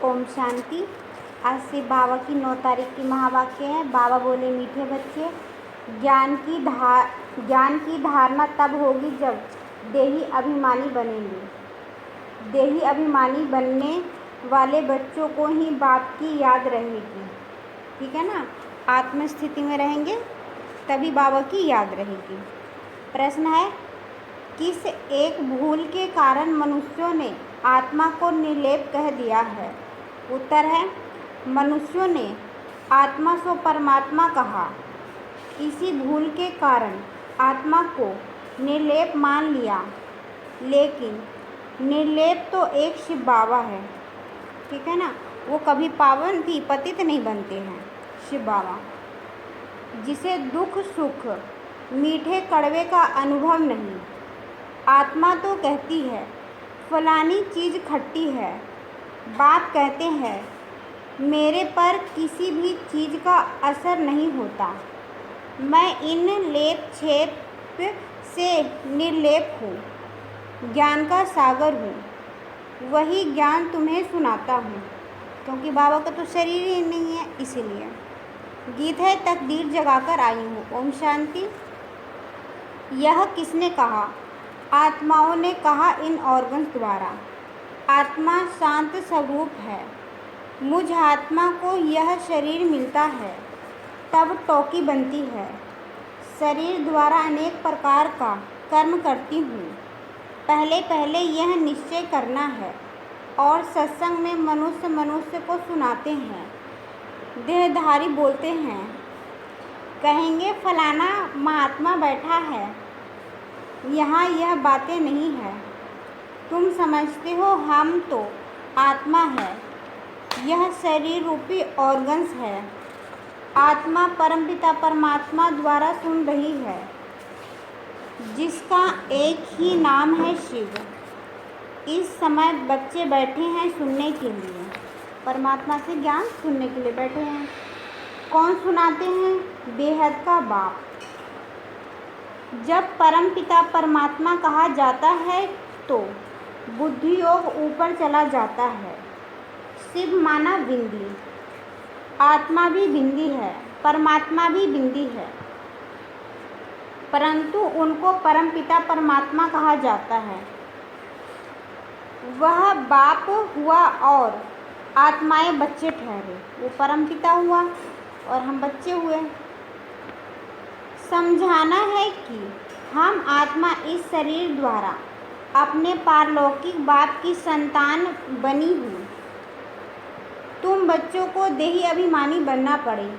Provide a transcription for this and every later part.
ओम शांति। आज से बाबा की 9 तारीख की महावाक्य है। बाबा बोले, मीठे बच्चे, ज्ञान की धारणा तब होगी जब देही अभिमानी बनेंगे। देही अभिमानी बनने वाले बच्चों को ही बाप की याद रहेगी। ठीक है ना, आत्म स्थिति में रहेंगे तभी बाबा की याद रहेगी। प्रश्न है, किस एक भूल के कारण मनुष्यों ने आत्मा को निर्लेप कह दिया है? उत्तर है, मनुष्यों ने आत्मा को परमात्मा कहा। इसी भूल के कारण आत्मा को निर्लेप मान लिया। लेकिन निर्लेप तो एक शिव बाबा है, ठीक है ना, वो कभी पावन भी पतित नहीं बनते हैं। शिव बाबा जिसे दुख सुख मीठे कड़वे का अनुभव नहीं। आत्मा तो कहती है फलानी चीज़ खट्टी है। बाप कहते हैं मेरे पर किसी भी चीज़ का असर नहीं होता। मैं इन लेप छेप से निर्लेप हूँ, ज्ञान का सागर हूँ। वही ज्ञान तुम्हें सुनाता हूँ, क्योंकि बाबा का तो शरीर ही नहीं है, इसीलिए। गीत है, तकदीर जगाकर आई हूँ। ओम शांति। यह किसने कहा? आत्माओं ने कहा इन ऑर्गन्स द्वारा। आत्मा शांत स्वरूप है। मुझ आत्मा को यह शरीर मिलता है तब टोकी बनती है। शरीर द्वारा अनेक प्रकार का कर्म करती हूँ। पहले पहले यह निश्चय करना है और सत्संग में मनुष्य को सुनाते हैं। देहधारी बोलते हैं, कहेंगे फलाना महात्मा बैठा है, यहाँ यह बातें नहीं है। तुम समझते हो हम तो आत्मा है, यह शरीर रूपी ऑर्गन्स है। आत्मा परमपिता परमात्मा द्वारा सुन रही है, जिसका एक ही नाम है शिव। इस समय बच्चे बैठे हैं सुनने के लिए, परमात्मा से ज्ञान सुनने के लिए बैठे हैं। कौन सुनाते हैं? बेहद का बाप। जब परम पिता परमात्मा कहा जाता है तो बुद्धि योग ऊपर चला जाता है। शिव माना बिंदी, आत्मा भी बिंदी है, परमात्मा भी बिंदी है, परंतु उनको परम पिता परमात्मा कहा जाता है। वह बाप हुआ और आत्माएं बच्चे ठहरे। वो परम पिता हुआ और हम बच्चे हुए। समझाना है कि हम आत्मा इस शरीर द्वारा अपने पारलौकिक बाप की संतान बनी हूँ। तुम बच्चों को देही अभिमानी बनना पड़े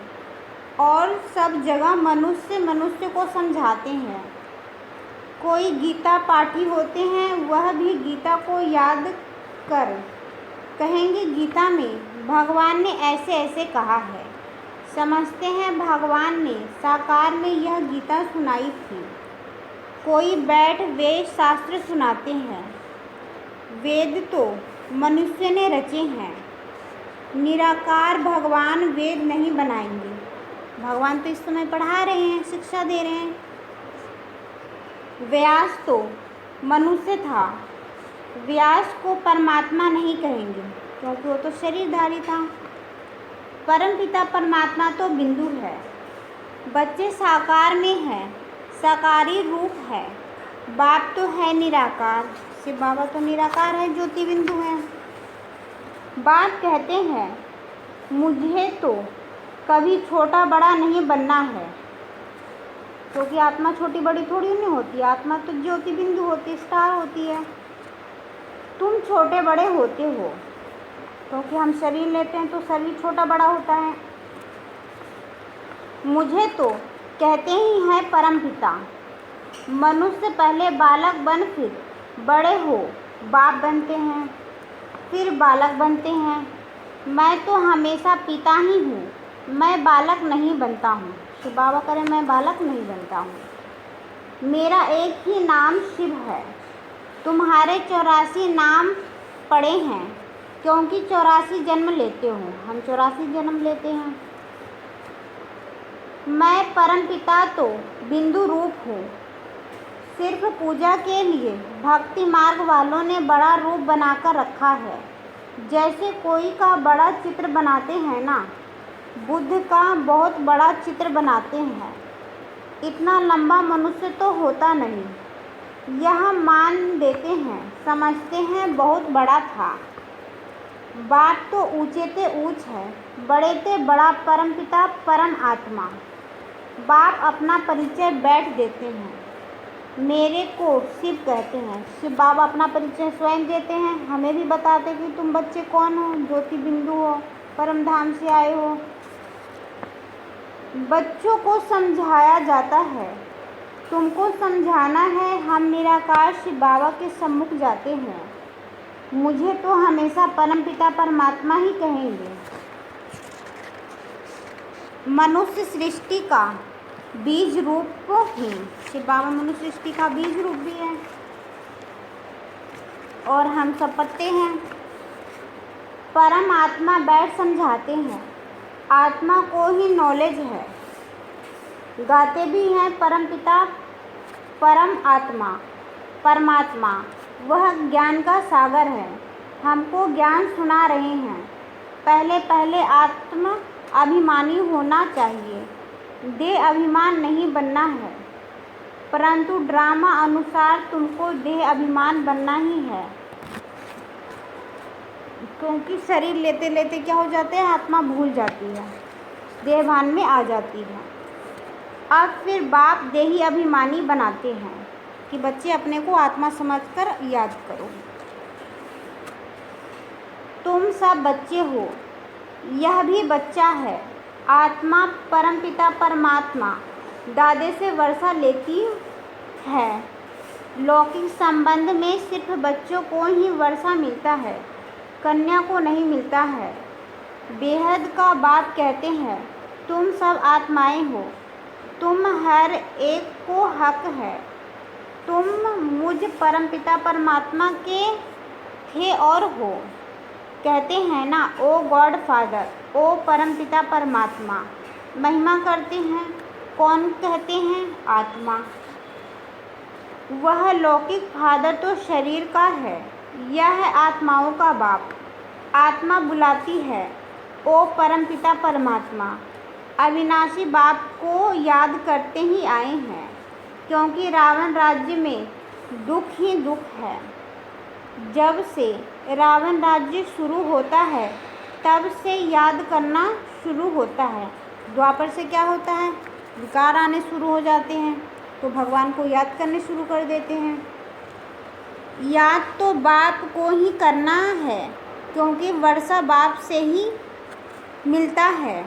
और सब जगह मनुष्य को समझाते हैं। कोई गीता पाठी होते हैं, वह भी गीता को याद कर कहेंगे गीता में भगवान ने ऐसे ऐसे कहा है। समझते हैं भगवान ने साकार में यह गीता सुनाई थी। कोई बैठ वेद शास्त्र सुनाते हैं। वेद तो मनुष्य ने रचे हैं। निराकार भगवान वेद नहीं बनाएंगे। भगवान तो इस समय पढ़ा रहे हैं, शिक्षा दे रहे हैं। व्यास तो मनुष्य था, व्यास को परमात्मा नहीं कहेंगे, क्योंकि वो तो शरीरधारी था। परमपिता परमात्मा तो बिंदु है। बच्चे साकार में हैं, साकारी रूप है। बाप तो है निराकार, शिव बाबा तो निराकार है, ज्योति बिंदु है। बाप कहते हैं मुझे तो कभी छोटा बड़ा नहीं बनना है, क्योंकि आत्मा छोटी बड़ी थोड़ी नहीं होती। आत्मा तो ज्योति बिंदु होती, स्टार होती है। तुम छोटे बड़े होते हो, क्योंकि हम शरीर लेते हैं तो शरीर छोटा बड़ा होता है। मुझे तो कहते ही हैं परम पिता। मनुष्य पहले बालक बन फिर बड़े हो बाप बनते हैं, फिर बालक बनते हैं। मैं तो हमेशा पिता ही हूँ, मैं बालक नहीं बनता हूँ। तो बाबा करे मैं बालक नहीं बनता हूँ। मेरा एक ही नाम शिव है। तुम्हारे 84 नाम पड़े हैं, क्योंकि 84 जन्म लेते हो। हम 84 जन्म लेते हैं। मैं परम पिता तो बिंदु रूप हूँ। सिर्फ पूजा के लिए भक्ति मार्ग वालों ने बड़ा रूप बनाकर रखा है। जैसे कोई का बड़ा चित्र बनाते हैं ना, बुद्ध का बहुत बड़ा चित्र बनाते हैं। इतना लंबा मनुष्य तो होता नहीं, यह मान देते हैं, समझते हैं बहुत बड़ा था। बात तो ऊँचे ते ऊँच है, बड़े ते बड़ा परमपिता परम आत्मा। बाप अपना परिचय बैठ देते हैं, मेरे को शिव कहते हैं। शिव बाबा अपना परिचय स्वयं देते हैं, हमें भी बताते कि तुम बच्चे कौन हो, ज्योति बिंदु हो, परम धाम से आए हो। बच्चों को समझाया जाता है, तुमको समझाना है, हम निराकार शिव बाबा के सम्मुख जाते हैं, मुझे तो हमेशा परमपिता परमात्मा ही कहेंगे। मनुष्य सृष्टि का बीज रूप ही, शिव बाबा मनुष्य सृष्टि का बीज रूप भी है और हम सब पत्ते हैं। परम आत्मा बैठ समझाते हैं, आत्मा को ही नॉलेज है, गाते भी हैं परमपिता परम आत्मा परमात्मा, वह ज्ञान का सागर है, हमको ज्ञान सुना रहे हैं। पहले पहले आत्म अभिमानी होना चाहिए, देह अभिमान नहीं बनना है, परंतु ड्रामा अनुसार तुमको देह अभिमान बनना ही है, क्योंकि शरीर लेते लेते क्या हो जाते हैं, आत्मा भूल जाती है, देहभान में आ जाती है। अब फिर बाप देही अभिमानी बनाते हैं कि बच्चे अपने को आत्मा समझकर याद करो। तुम सब बच्चे हो, यह भी बच्चा है। आत्मा परमपिता परमात्मा दादे से वर्षा लेती है। लौकिक संबंध में सिर्फ बच्चों को ही वर्षा मिलता है, कन्या को नहीं मिलता है। बेहद का बाप कहते हैं, तुम सब आत्माएं हो, तुम हर एक को हक है, तुम मुझ परमपिता परमात्मा के थे और हो। कहते हैं ना, ओ गॉड फादर, ओ परमपिता परमात्मा। महिमा करते हैं, कौन कहते हैं, आत्मा। वह लौकिक फादर तो शरीर का है, यह है आत्माओं का बाप। आत्मा बुलाती है, ओ परमपिता परमात्मा। अविनाशी बाप को याद करते ही आए हैं, क्योंकि रावण राज्य में दुख ही दुख है। जब से रावण राज्य शुरू होता है तब से याद करना शुरू होता है। द्वापर से क्या होता है, विकार आने शुरू हो जाते हैं, तो भगवान को याद करने शुरू कर देते हैं। याद तो बाप को ही करना है, क्योंकि वर्षा बाप से ही मिलता है।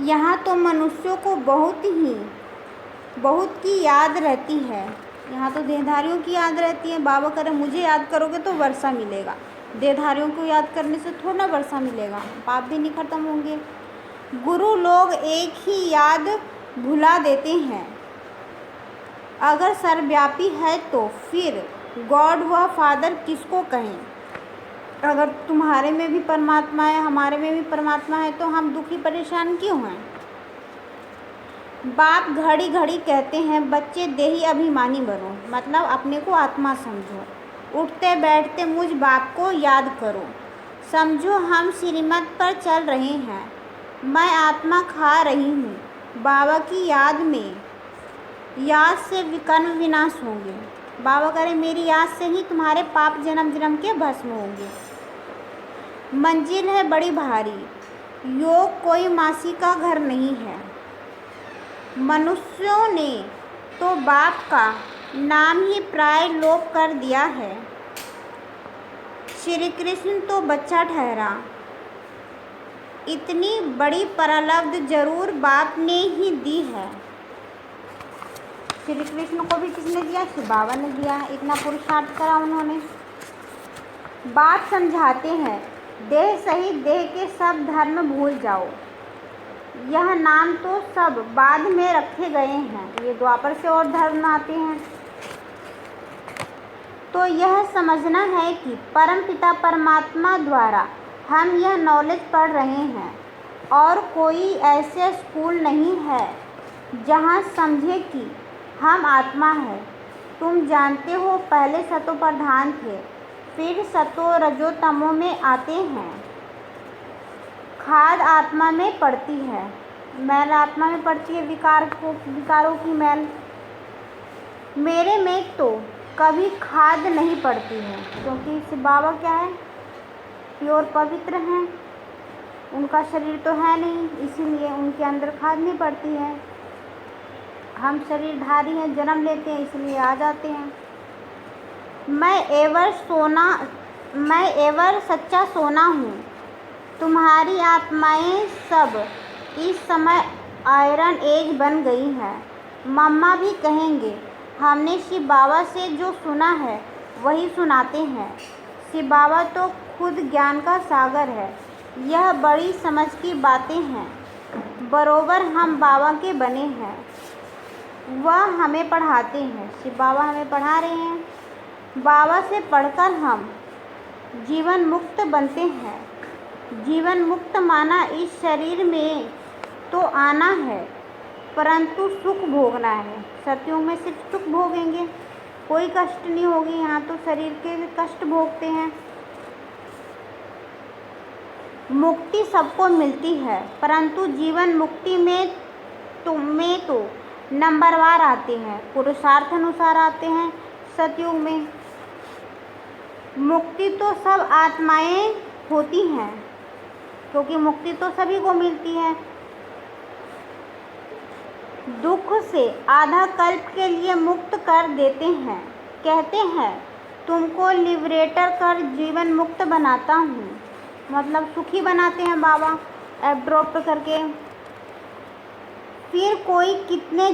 यहाँ तो मनुष्यों को बहुत की याद रहती है, यहाँ तो देहधारियों की याद रहती है। बाबा करे मुझे याद करोगे तो वर्षा मिलेगा, देहधारियों को याद करने से थोड़ा वर्षा मिलेगा, पाप भी नहीं खत्म होंगे। गुरु लोग एक ही याद भुला देते हैं। अगर सर्वव्यापी है तो फिर गॉड व फादर किसको कहें। अगर तुम्हारे में भी परमात्मा है, हमारे में भी परमात्मा है, तो हम दुखी परेशान क्यों हैं। बाप घड़ी घड़ी कहते हैं, बच्चे देही अभिमानी बनो, मतलब अपने को आत्मा समझो। उठते बैठते मुझ बाप को याद करो, समझो हम श्रीमत पर चल रहे हैं। मैं आत्मा खा रही हूँ बाबा की याद में, याद से विकर्म विनाश होंगे। बाबा करे मेरी याद से ही तुम्हारे पाप जन्म जन्म के भस्म होंगे। मंजिल है बड़ी भारी, योग कोई मासी का घर नहीं है। मनुष्यों ने तो बाप का नाम ही प्राय लोप कर दिया है। श्री कृष्ण तो बच्चा ठहरा, इतनी बड़ी प्रारब्ध जरूर बाप ने ही दी है। श्री कृष्ण को भी किसने दिया, शिव बाबा ने दिया है, इतना पुरुषार्थ करा उन्होंने। बाप समझाते हैं, देह सहित देह के सब धर्म भूल जाओ। यह नाम तो सब बाद में रखे गए हैं, ये द्वापर से और धर्म आते हैं। तो यह समझना है कि परमपिता परमात्मा द्वारा हम यह नॉलेज पढ़ रहे हैं, और कोई ऐसे स्कूल नहीं है जहाँ समझे कि हम आत्मा है। तुम जानते हो पहले सतो प्रधान थे, फिर सतो रजो तमो में आते हैं। खाद आत्मा में पड़ती है, मैल आत्मा में पड़ती है, विकारों की मैल। मेरे में तो कभी खाद नहीं पड़ती है, क्योंकि शिव बाबा क्या है, प्योर पवित्र हैं, उनका शरीर तो है नहीं, इसीलिए उनके अंदर खाद नहीं पड़ती है। हम शरीरधारी हैं, जन्म लेते हैं, इसलिए आ जाते हैं। मैं एवर सच्चा सोना हूँ, तुम्हारी आत्माएं सब इस समय आयरन एज बन गई हैं। मम्मा भी कहेंगे, हमने शिव बाबा से जो सुना है वही सुनाते हैं। शिव बाबा तो खुद ज्ञान का सागर है, यह बड़ी समझ की बातें हैं। बरोबर हम बाबा के बने हैं, वह हमें पढ़ाते हैं। शिव बाबा हमें पढ़ा रहे हैं। बाबा से पढ़कर हम जीवन मुक्त बनते हैं। जीवन मुक्त माना इस शरीर में तो आना है, परंतु सुख भोगना है। सत्युग में सिर्फ सुख भोगेंगे, कोई कष्ट नहीं होगी। यहाँ तो शरीर के कष्ट भोगते हैं। मुक्ति सबको मिलती है, परंतु जीवन मुक्ति में तो नंबरवार आते हैं, पुरुषार्थ अनुसार आते हैं। सतयुग में मुक्ति तो सब आत्माएं होती हैं, क्योंकि मुक्ति तो सभी को मिलती है। दुख से आधा कल्प के लिए मुक्त कर देते हैं। कहते हैं तुमको लिबरेटर कर जीवन मुक्त बनाता हूँ, मतलब सुखी बनाते हैं बाबा एब्ड्रॉप्ट करके। फिर कोई कितने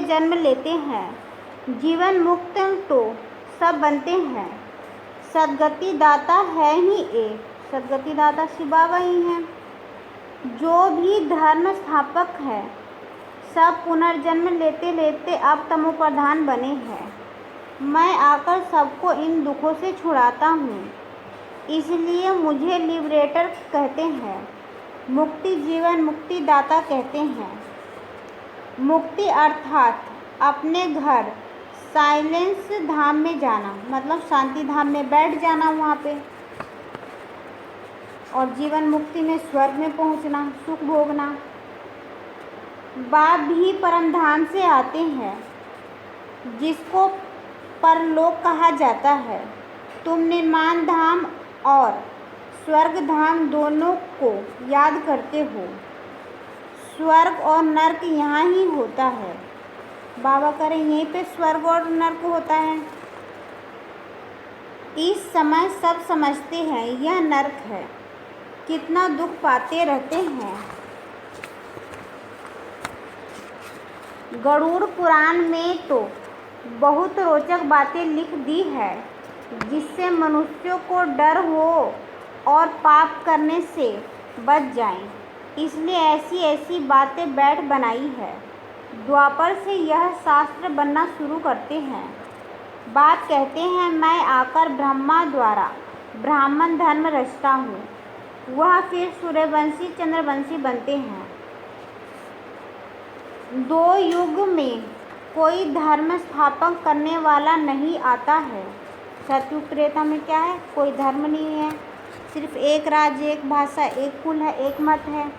जन्म लेते हैं। जीवन मुक्त तो सब बनते हैं। सदगति दाता है ही एक, सदगति दाता शिव बाबा ही हैं। जो भी धर्म स्थापक है, सब पुनर्जन्म लेते लेते अब तमो प्रधान बने हैं। मैं आकर सबको इन दुखों से छुड़ाता हूँ, इसलिए मुझे लिबरेटर कहते हैं। मुक्ति जीवन मुक्ति दाता कहते हैं। मुक्ति अर्थात अपने घर साइलेंस धाम में जाना, मतलब शांति धाम में बैठ जाना वहाँ पे, और जीवन मुक्ति में स्वर्ग में पहुँचना, सुख भोगना। बाप भी परम धाम से आते हैं, जिसको परलोक कहा जाता है। तुम निर्माण धाम और स्वर्ग धाम दोनों को याद करते हो। स्वर्ग और नर्क यहाँ ही होता है। बाबा करें यहीं पे स्वर्ग और नर्क होता है। इस समय सब समझते हैं यह नर्क है, कितना दुख पाते रहते हैं। गरुड़ पुराण में तो बहुत रोचक बातें लिख दी है, जिससे मनुष्यों को डर हो और पाप करने से बच जाएं। इसलिए ऐसी ऐसी बातें बैठ बनाई है। द्वापर से यह शास्त्र बनना शुरू करते हैं। बात कहते हैं मैं आकर ब्रह्मा द्वारा ब्राह्मण धर्म रचता हूँ, वह फिर सूर्यवंशी चंद्रवंशी बनते हैं। दो युग में कोई धर्म स्थापन करने वाला नहीं आता है। सतयुग त्रेता में क्या है, कोई धर्म नहीं है, सिर्फ एक राज्य, एक भाषा, एक कुल है, एक मत है।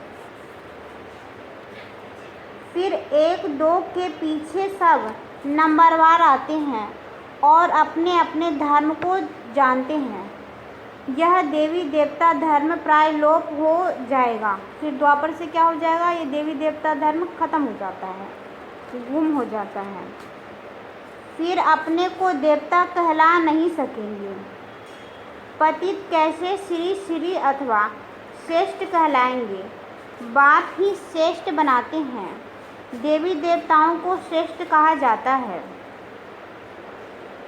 फिर एक दो के पीछे सब नंबरवार आते हैं और अपने अपने धर्म को जानते हैं। यह देवी देवता धर्म प्राय लोप हो जाएगा। फिर द्वापर से क्या हो जाएगा, ये देवी देवता धर्म खत्म हो जाता है, गुम हो जाता है। फिर अपने को देवता कहला नहीं सकेंगे। पतित कैसे श्री श्री अथवा श्रेष्ठ कहलाएंगे। बाप ही श्रेष्ठ बनाते हैं। देवी देवताओं को श्रेष्ठ कहा जाता है।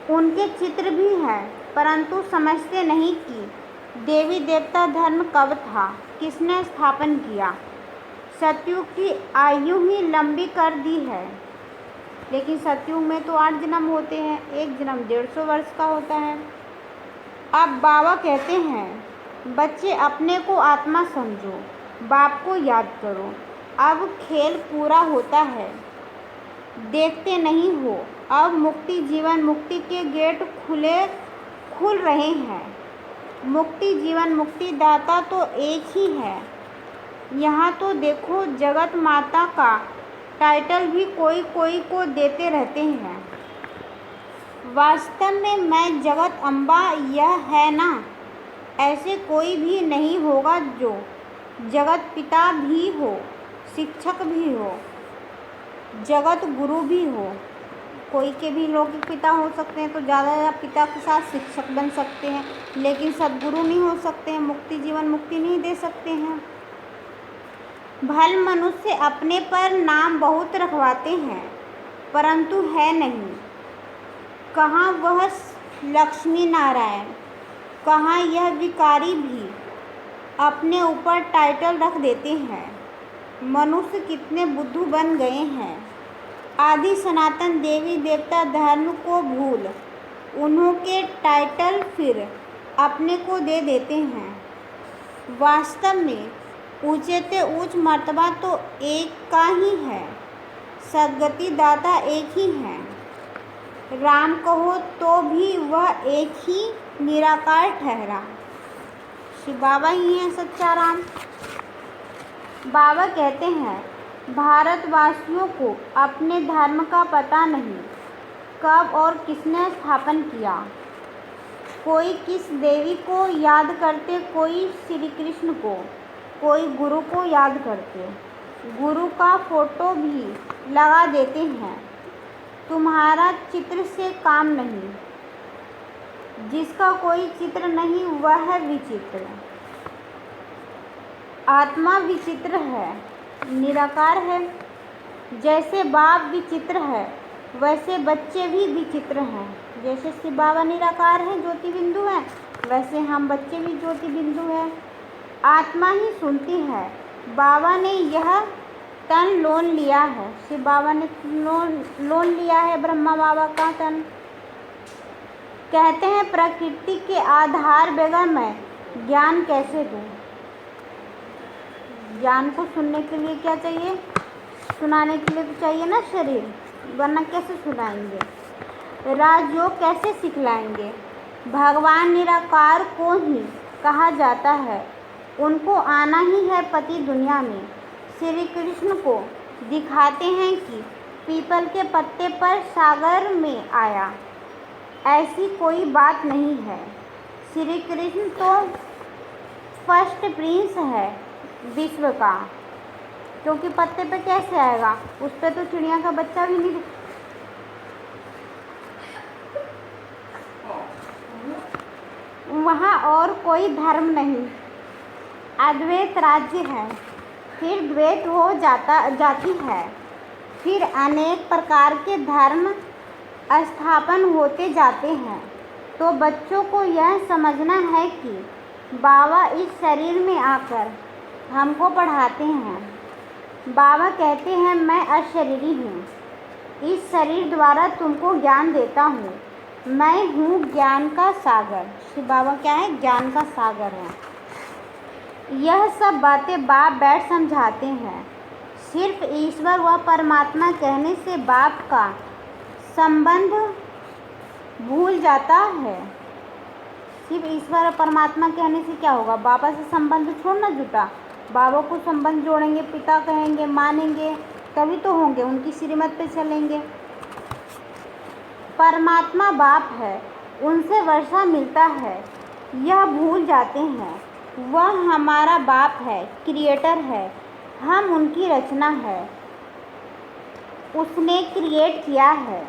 उनके चित्र भी हैं, परंतु समझते नहीं कि देवी देवता धर्म कब था, किसने स्थापन किया। सतयुग की आयु ही लंबी कर दी है, लेकिन सतयुग में तो 8 जन्म होते हैं, एक जन्म 150 वर्ष का होता है। अब बाबा कहते हैं बच्चे अपने को आत्मा समझो, बाप को याद करो। अब खेल पूरा होता है, देखते नहीं हो। अब मुक्ति जीवन मुक्ति के गेट खुल रहे हैं। मुक्ति जीवन मुक्ति दाता तो एक ही है। यहाँ तो देखो जगत माता का टाइटल भी कोई कोई को देते रहते हैं। वास्तव में मैं जगत अम्बा यह है ना, ऐसे कोई भी नहीं होगा जो जगत पिता भी हो, शिक्षक भी हो, जगत गुरु भी हो। कोई के भी लौकिक पिता हो सकते हैं तो ज़्यादा पिता के साथ शिक्षक बन सकते हैं, लेकिन सद्गुरु नहीं हो सकते हैं, मुक्ति जीवन मुक्ति नहीं दे सकते हैं। भल मनुष्य अपने पर नाम बहुत रखवाते हैं परंतु है नहीं। कहाँ वह लक्ष्मी नारायण, कहाँ यह भिखारी भी अपने ऊपर टाइटल रख देते हैं। मनुष्य कितने बुद्धू बन गए हैं। आदि सनातन देवी देवता धर्म को भूल उन्हों के टाइटल फिर अपने को दे देते हैं। वास्तव में ऊंचे से ऊंच मर्तबा तो एक का ही है, सद्गति दाता एक ही है। राम कहो तो भी वह एक ही निराकार ठहरा। शिव बाबा ही हैं सच्चा राम। बाबा कहते हैं भारतवासियों को अपने धर्म का पता नहीं, कब और किसने स्थापन किया। कोई किस देवी को याद करते, कोई श्री कृष्ण को, कोई गुरु को याद करते। गुरु का फोटो भी लगा देते हैं। तुम्हारा चित्र से काम नहीं, जिसका कोई चित्र नहीं वह विचित्र। आत्मा विचित्र है, निराकार है। जैसे बाप विचित्र है वैसे बच्चे भी विचित्र हैं। जैसे शिव बाबा निराकार हैं, ज्योति बिंदु हैं, वैसे हम बच्चे भी ज्योति बिंदु हैं। आत्मा ही सुनती है। बाबा ने यह तन लोन लिया है। शिव बाबा ने लोन लिया है ब्रह्मा बाबा का तन। कहते हैं प्रकृति के आधार बगैर मैं ज्ञान कैसे दूँ। ज्ञान को सुनने के लिए क्या चाहिए, सुनाने के लिए तो चाहिए ना शरीर, वरना कैसे सुनाएंगे। राजयोग कैसे सिखलाएंगे। भगवान निराकार को ही कहा जाता है, उनको आना ही है पति दुनिया में। श्री कृष्ण को दिखाते हैं कि पीपल के पत्ते पर सागर में आया, ऐसी कोई बात नहीं है। श्री कृष्ण तो फर्स्ट प्रिंस है विश्व का, क्योंकि पत्ते पे कैसे आएगा, उस पर तो चिड़िया का बच्चा भी नहीं। वहाँ और कोई धर्म नहीं, अद्वैत राज्य है। फिर द्वैत हो जाती है, फिर अनेक प्रकार के धर्म स्थापन होते जाते हैं। तो बच्चों को यह समझना है कि बाबा इस शरीर में आकर हमको पढ़ाते हैं। बाबा कहते हैं मैं अशरीरी हूँ, इस शरीर द्वारा तुमको ज्ञान देता हूँ। मैं हूँ ज्ञान का सागर। शिव बाबा क्या है, ज्ञान का सागर है। यह सब बातें बाप बैठ समझाते हैं। सिर्फ ईश्वर व परमात्मा कहने से बाप का संबंध भूल जाता है। सिर्फ ईश्वर और परमात्मा कहने से क्या होगा, बाबा से संबंध छोड़ना जुटा। बाबा को संबंध जोड़ेंगे, पिता कहेंगे, मानेंगे, तभी तो होंगे, उनकी श्रीमत पे चलेंगे। परमात्मा बाप है, उनसे वर्षा मिलता है, यह भूल जाते हैं। वह हमारा बाप है, क्रिएटर है, हम उनकी रचना है, उसने क्रिएट किया है।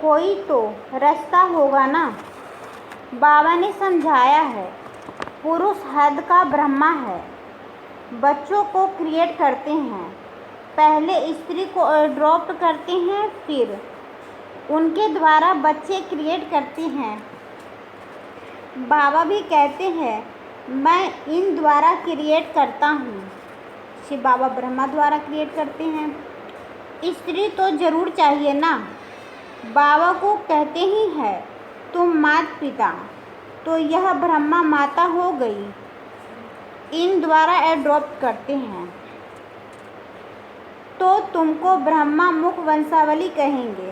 कोई तो रास्ता होगा ना। बाबा ने समझाया है पुरुष हद का ब्रह्मा है। बच्चों को क्रिएट करते हैं, पहले स्त्री को अडॉप्ट करते हैं, फिर उनके द्वारा बच्चे क्रिएट करते हैं। बाबा भी कहते हैं मैं इन द्वारा क्रिएट करता हूँ। शिव बाबा ब्रह्मा द्वारा क्रिएट करते हैं। स्त्री तो ज़रूर चाहिए ना। बाबा को कहते ही है तुम माता पिता, तो यह ब्रह्मा माता हो गई। इन द्वारा एडॉप्ट करते हैं तो तुमको ब्रह्मा मुख वंशावली कहेंगे।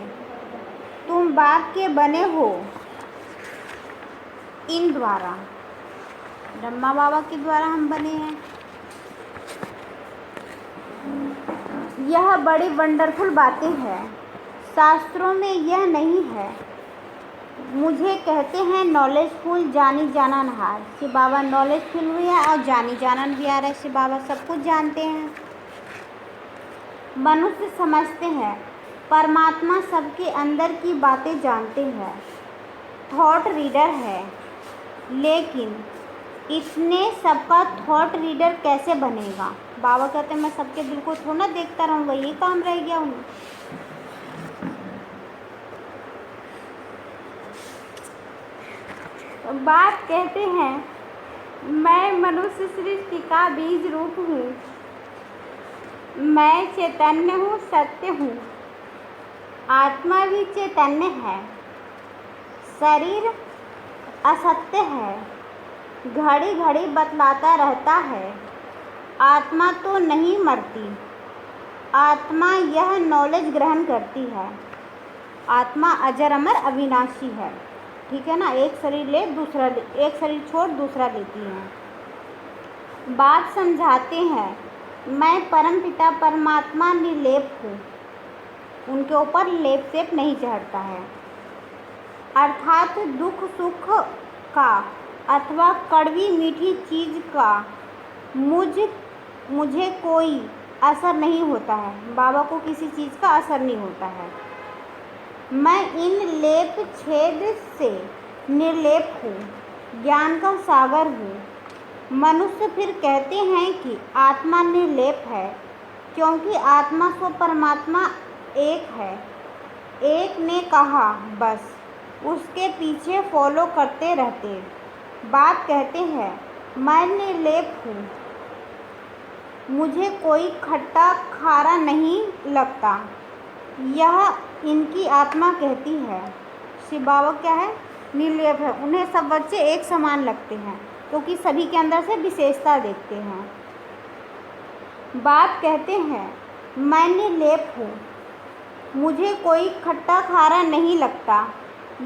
तुम बाप के बने हो इन द्वारा, ब्रह्मा बाबा के द्वारा हम बने हैं। यह बड़ी वंडरफुल बातें हैं, शास्त्रों में यह नहीं है। मुझे कहते हैं नॉलेजफुल, जानी जाना नहार। शिव बाबा नॉलेजफुल भी है और जानी जानन भी आ रहा है। शिव बाबा सब कुछ जानते हैं। मनुष्य समझते हैं परमात्मा सबके अंदर की बातें जानते हैं, थॉट रीडर है, लेकिन इतने सबका थॉट रीडर कैसे बनेगा? बाबा कहते हैं मैं सबके दिल को थोड़ा ना देखता रहूँगा, ये काम रह गया उन्हें। बाप कहते हैं मैं मनुष्य सृष्टि का बीज रूप हूँ, मैं चैतन्य हूँ, सत्य हूँ। आत्मा भी चैतन्य है, शरीर असत्य है, घड़ी घड़ी बतलाता रहता है। आत्मा तो नहीं मरती, आत्मा यह नॉलेज ग्रहण करती है। आत्मा अजर अमर अविनाशी है, ठीक है ना। एक शरीर ले दूसरा, एक शरीर छोड़ दूसरा लेती है। बात समझाते हैं मैं परमपिता परमात्मा निर्लेप हूँ, उनके ऊपर लेप सेप नहीं चढ़ता है। अर्थात दुख सुख का अथवा कड़वी मीठी चीज़ का मुझे कोई असर नहीं होता है। बाबा को किसी चीज़ का असर नहीं होता है। मैं इन लेप छेद से निर्लेप हूँ, ज्ञान का सागर हूँ। मनुष्य फिर कहते हैं कि आत्मा निर्लेप है, क्योंकि आत्मा स्व परमात्मा एक है। एक ने कहा बस उसके पीछे फॉलो करते रहते। बाप कहते हैं मैं निर्लेप हूँ, मुझे कोई खट्टा खारा नहीं लगता, यह इनकी आत्मा कहती है। शिव बाबा क्या है? निर्लेप है। उन्हें सब बच्चे एक समान लगते हैं, क्योंकि सभी के अंदर से विशेषता देखते हैं। बाप कहते हैं मैं निर्लेप हूँ, मुझे कोई खट्टा खारा नहीं लगता,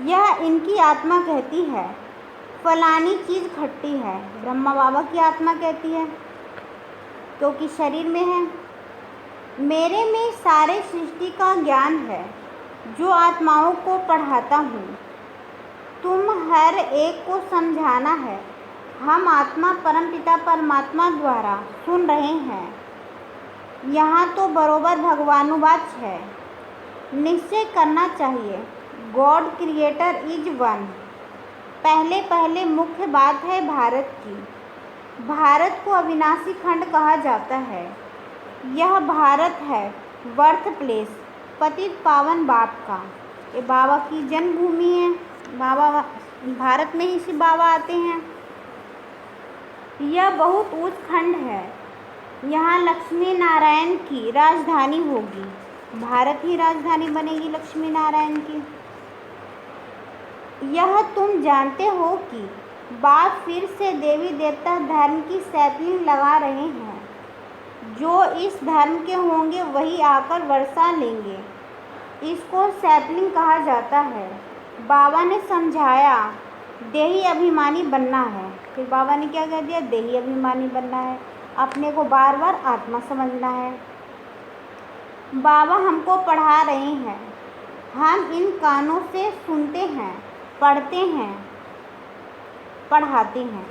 यह इनकी आत्मा कहती है। फलानी चीज़ खट्टी है, ब्रह्मा बाबा की आत्मा कहती है, क्योंकि शरीर में है। मेरे में सारे सृष्टि का ज्ञान है, जो आत्माओं को पढ़ाता हूँ। तुम हर एक को समझाना है। हम आत्मा परमपिता परमात्मा द्वारा सुन रहे हैं। यहाँ तो बरोबर भगवानुवाच है। निश्चय करना चाहिए गॉड क्रिएटर इज वन। पहले पहले मुख्य बात है भारत की। भारत को अविनाशी खंड कहा जाता है। यह भारत है बर्थ प्लेस, पतित पावन बाप का। ये बाबा की जन्मभूमि है। बाबा भारत में ही शिव बाबा आते हैं। यह बहुत ऊंच खंड है। यहाँ लक्ष्मी नारायण की राजधानी होगी। भारत ही राजधानी बनेगी लक्ष्मी नारायण की। यह तुम जानते हो कि बाप फिर से देवी देवता धर्म की सैपलिंग लगा रहे हैं। जो इस धर्म के होंगे वही आकर वर्षा लेंगे। इसको सैपलिंग कहा जाता है। बाबा ने समझाया देही अभिमानी बनना है। फिर बाबा ने क्या कह दिया? देही अभिमानी बनना है, अपने को बार बार आत्मा समझना है। बाबा हमको पढ़ा रहे हैं, हम इन कानों से सुनते हैं, पढ़ते हैं, पढ़ाते हैं।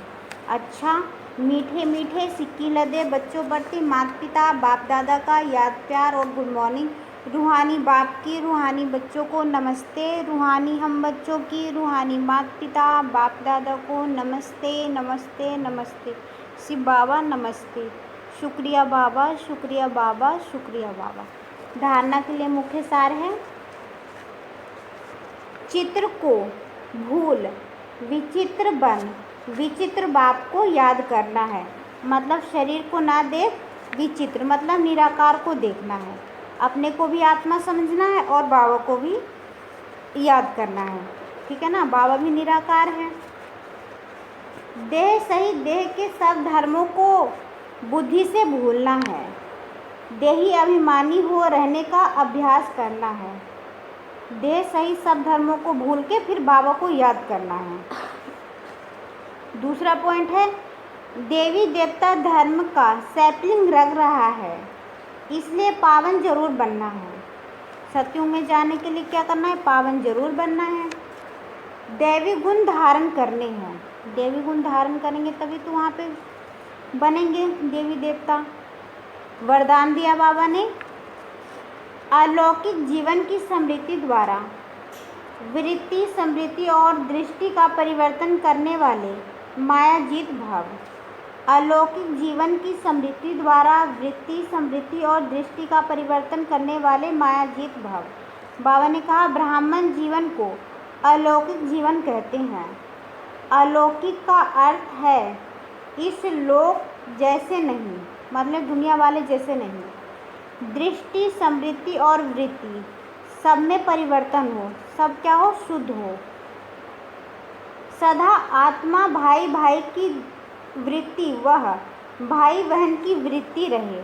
अच्छा, मीठे मीठे सिक्की लदे बच्चों प्रति माता पिता बाप दादा का याद प्यार और गुड मॉर्निंग। रूहानी बाप की रूहानी बच्चों को नमस्ते। रूहानी हम बच्चों की रूहानी माता पिता बाप दादा को नमस्ते नमस्ते नमस्ते। शिव बाबा नमस्ते। शुक्रिया बाबा, शुक्रिया बाबा, शुक्रिया बाबा। धारणा के लिए मुख्य सार है, चित्र को भूल विचित्र बन, विचित्र बाप को याद करना है। मतलब शरीर को ना देख, विचित्र मतलब निराकार को देखना है। अपने को भी आत्मा समझना है और बाबा को भी याद करना है, ठीक है ना। बाबा भी निराकार है। देह सहित देह के सब धर्मों को बुद्धि से भूलना है। देही अभिमानी हो रहने का अभ्यास करना है। देह सहित सब धर्मों को भूल के फिर बाबा को याद करना है। दूसरा पॉइंट है देवी देवता धर्म का सैपलिंग रख रहा है, इसलिए पावन जरूर बनना है। सतयुग में जाने के लिए क्या करना है? पावन जरूर बनना है। दैवी गुण धारण करने हैं, देवी गुण धारण करेंगे तभी तो वहाँ पे बनेंगे देवी देवता। वरदान दिया बाबा ने, अलौकिक जीवन की समृद्धि द्वारा वृत्ति, समृद्धि और दृष्टि का परिवर्तन करने वाले मायाजीत भाव। अलौकिक जीवन की समृद्धि द्वारा वृत्ति, समृद्धि और दृष्टि का परिवर्तन करने वाले मायाजीत भाव। बाबा ने कहा ब्राह्मण जीवन को अलौकिक जीवन कहते हैं। अलौकिक का अर्थ है इस लोक जैसे नहीं, मतलब दुनिया वाले जैसे नहीं। दृष्टि, समृद्धि और वृत्ति सब में परिवर्तन हो, सब क्या हो? शुद्ध हो। सदा आत्मा भाई भाई की वृत्ति, वह भाई बहन की वृत्ति रहे।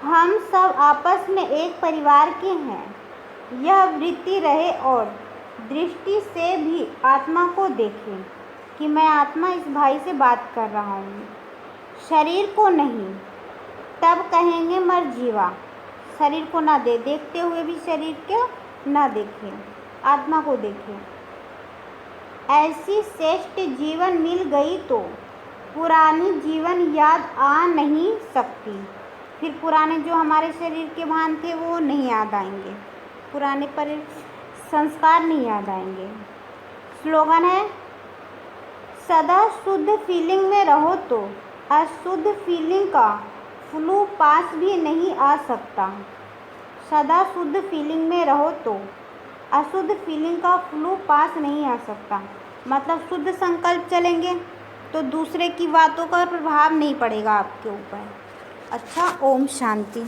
हम सब आपस में एक परिवार के हैं, यह वृत्ति रहे और दृष्टि से भी आत्मा को देखें कि मैं आत्मा इस भाई से बात कर रहा हूँ, शरीर को नहीं, तब कहेंगे मर जीवा। शरीर को ना देखते हुए भी शरीर को ना देखें, आत्मा को देखें। ऐसी श्रेष्ठ जीवन मिल गई तो पुरानी जीवन याद आ नहीं सकती। फिर पुराने जो हमारे शरीर के भान थे वो नहीं याद आएंगे, पुराने पर संस्कार नहीं याद आएंगे। स्लोगन है सदा शुद्ध फीलिंग में रहो तो अशुद्ध फीलिंग का फ्लू पास भी नहीं आ सकता। सदा शुद्ध फीलिंग में रहो तो अशुद्ध फीलिंग का फ्लू पास नहीं आ सकता। मतलब शुद्ध संकल्प चलेंगे तो दूसरे की बातों का प्रभाव नहीं पड़ेगा आपके ऊपर। अच्छा, ओम शांति।